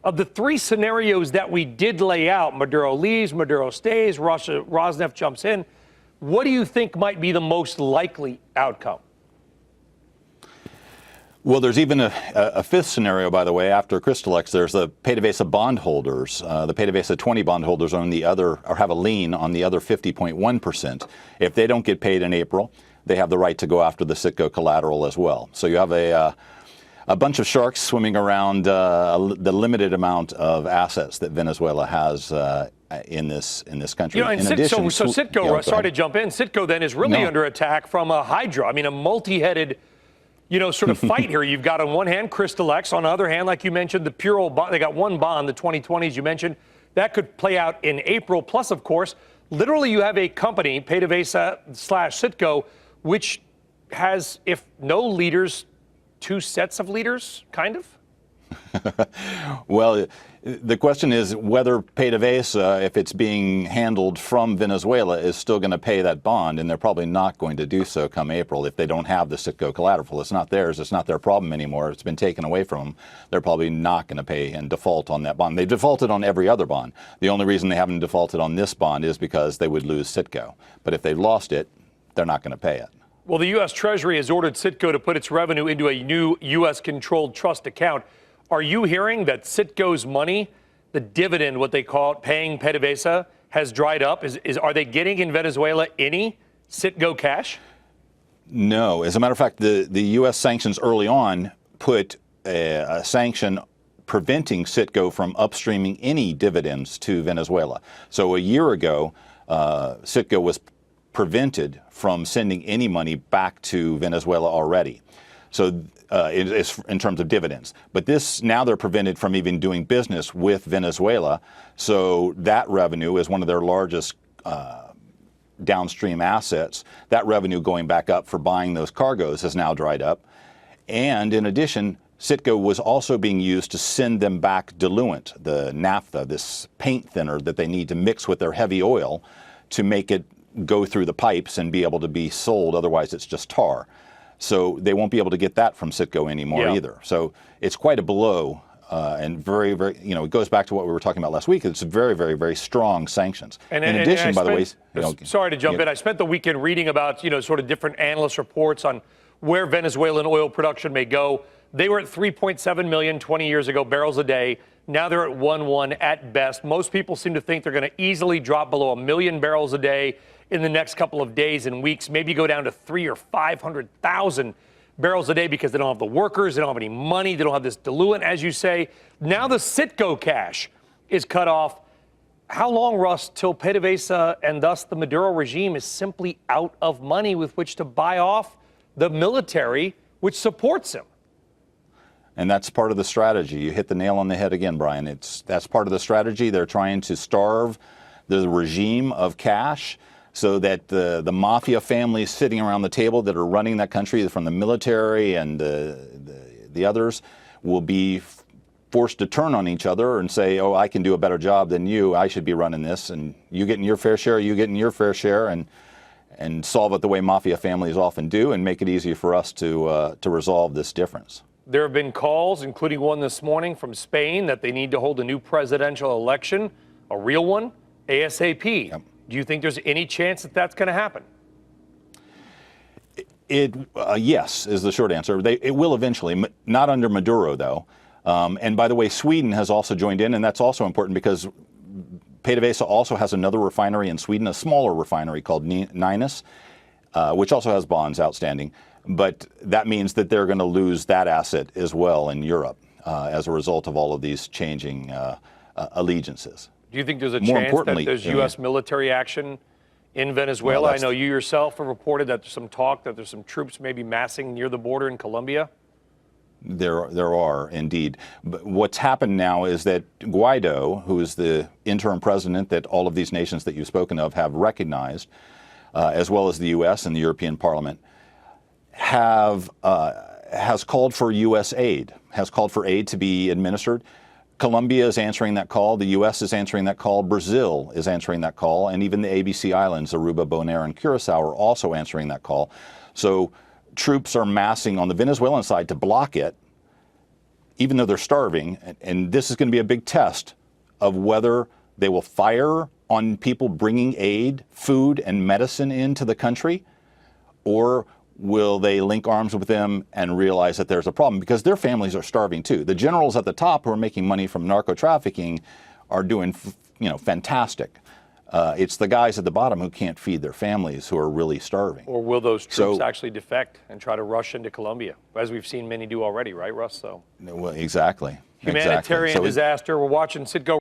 Of the three scenarios that we did lay out, Maduro leaves, Maduro stays, Rosneft jumps in, what do you think might be the most likely outcome? Well, there's even a fifth scenario, by the way, after Cristalex. There's the PDVSA bondholders. The PDVSA 20 bondholders own the other, or have a lien on the other 50.1%. If they don't get paid in April, they have the right to go after the Citgo collateral as well. So you have a bunch of sharks swimming around the limited amount of assets that Venezuela has in this country. You know, and so Citgo, sorry to jump in, Citgo then is really under attack from a hydra. I mean, a multi-headed, sort of fight here. You've got on one hand Cristalex, on the other hand, like you mentioned, the pure old bond. They got one bond, the 2020s you mentioned. That could play out in April. Plus, of course, literally you have a company, PDVSA/Citgo, which has, if no leaders, two sets of leaders, kind of? Well, the question is whether PDVSA, if it's being handled from Venezuela, is still going to pay that bond, and they're probably not going to do so come April if they don't have the Citgo collateral. It's not theirs. It's not their problem anymore. It's been taken away from them. They're probably not going to pay and default on that bond. They defaulted on every other bond. The only reason they haven't defaulted on this bond is because they would lose Citgo. But if they lost it, they're not going to pay it. Well, the U.S. Treasury has ordered Citgo to put its revenue into a new U.S.-controlled trust account. Are you hearing that Citgo's money, the dividend, what they call it, paying PDVSA, has dried up? Are they getting in Venezuela any Citgo cash? No. As a matter of fact, the U.S. sanctions early on put a sanction preventing Citgo from upstreaming any dividends to Venezuela. So a year ago, Citgo was prevented from sending any money back to Venezuela already. So in terms of dividends. But now they're prevented from even doing business with Venezuela. So that revenue is one of their largest downstream assets. That revenue going back up for buying those cargoes has now dried up. And in addition, Citgo was also being used to send them back diluent, the naphtha, this paint thinner that they need to mix with their heavy oil to make it go through the pipes and be able to be sold. Otherwise, it's just tar. So they won't be able to get that from Citgo anymore either. So it's quite a blow and very, very, it goes back to what we were talking about last week. It's very, very, very strong sanctions. In addition, by the way, sorry to jump in. I spent the weekend reading about, sort of different analyst reports on where Venezuelan oil production may go. They were at 3.7 million 20 years ago barrels a day. Now they're at 1.1 at best. Most people seem to think they're going to easily drop below 1 million barrels a day in the next couple of days and weeks, maybe go down to 300,000 or 500,000 barrels a day because they don't have the workers, they don't have any money, they don't have this diluent, as you say. Now the Citgo cash is cut off. How long, Russ, till PDVSA and thus the Maduro regime is simply out of money with which to buy off the military which supports him? And that's part of the strategy. You hit the nail on the head again, Brian. That's part of the strategy. They're trying to starve the regime of cash so that the mafia families sitting around the table that are running that country, from the military and the others, will be forced to turn on each other and say, oh, I can do a better job than you. I should be running this. And you getting your fair share, you getting your fair share, and solve it the way mafia families often do and make it easier for us to resolve this difference. There have been calls, including one this morning from Spain, that they need to hold a new presidential election, a real one, ASAP. Yep. Do you think there's any chance that that's going to happen? Yes, is the short answer. It will eventually, not under Maduro, though. And by the way, Sweden has also joined in, and that's also important because PDVSA also has another refinery in Sweden, a smaller refinery called Nynäs, which also has bonds outstanding. But that means that they're going to lose that asset as well in Europe as a result of all of these changing allegiances. Do you think there's a chance that there's U.S. military action in Venezuela? Well, I know you yourself have reported that there's some talk that there's some troops maybe massing near the border in Colombia. There are indeed. But what's happened now is that Guaido, who is the interim president that all of these nations that you've spoken of have recognized, as well as the U.S. and the European Parliament, has called for U.S. aid, has called for aid to be administered. Colombia is answering that call. The U.S. is answering that call. Brazil is answering that call. And even the ABC Islands, Aruba, Bonaire, and Curacao are also answering that call. So troops are massing on the Venezuelan side to block it. even though they're starving, and this is going to be a big test of whether they will fire on people bringing aid, food, and medicine into the country, or will they link arms with them and realize that there's a problem? Because their families are starving too. The generals at the top who are making money from narco trafficking are doing, fantastic. It's the guys at the bottom who can't feed their families who are really starving. Or will those troops actually defect and try to rush into Colombia, as we've seen many do already, right, Russ? So Well, exactly. Humanitarian disaster. We're watching Citgo